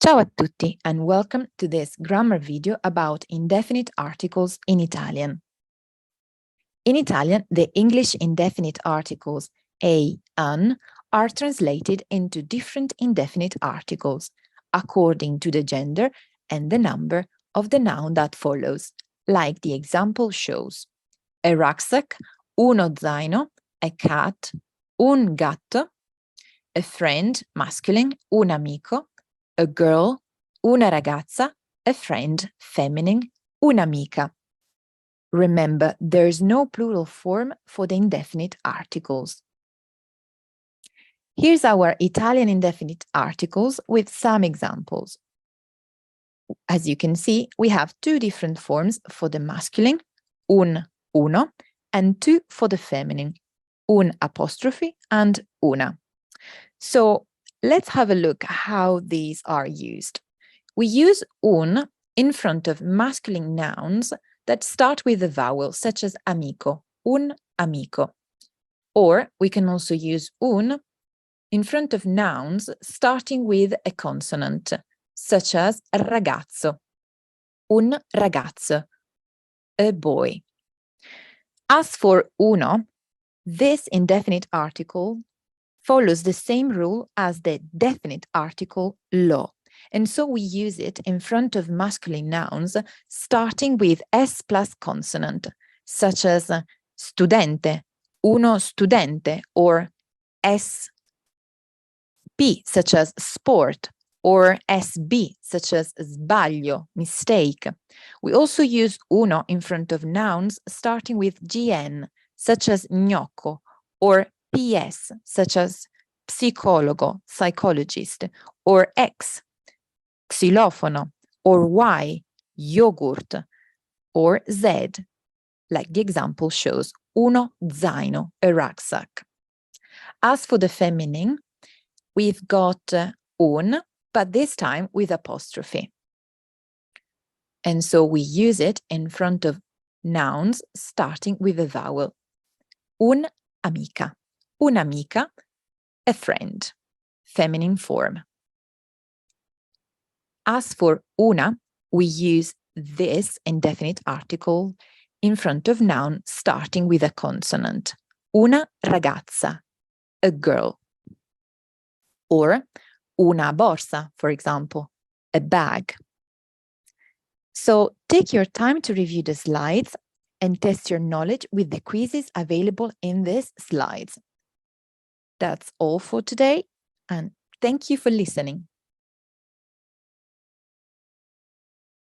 Ciao a tutti and welcome to this grammar video about indefinite articles in Italian. In Italian, the English indefinite articles a, an are translated into different indefinite articles according to the gender and the number of the noun that follows, like the example shows. A rucksack, uno zaino, a cat, un gatto, a friend, masculine, un amico, a girl, una ragazza, a friend, feminine, un'amica. Remember, there's no plural form for the indefinite articles. Here's our Italian indefinite articles with some examples. As you can see, we have two different forms for the masculine, un, uno, and two for the feminine, un apostrophe and una. So let's have a look how these are used. We use un in front of masculine nouns that start with a vowel, such as amico, un amico. Or we can also use un in front of nouns starting with a consonant, such as ragazzo, un ragazzo, a boy. As for uno, this indefinite article follows the same rule as the definite article lo. And so we use it in front of masculine nouns starting with S plus consonant, such as studente, uno studente, or SP, such as sport, or SB, such as sbaglio, mistake. We also use uno in front of nouns starting with GN, such as gnocco, or PS, such as psicologo, psychologist, or X, xylofono, or Y, yogurt, or Z, like the example shows, uno zaino, a rucksack. As for the feminine, we've got un, but this time with apostrophe. And so we use it in front of nouns starting with a vowel. Un'amica, un'amica, a friend, feminine form. As for una, we use this indefinite article in front of noun starting with a consonant. Una ragazza, a girl. Or una borsa, for example, a bag. So take your time to review the slides and test your knowledge with the quizzes available in these slides. That's all for today, and thank you for listening.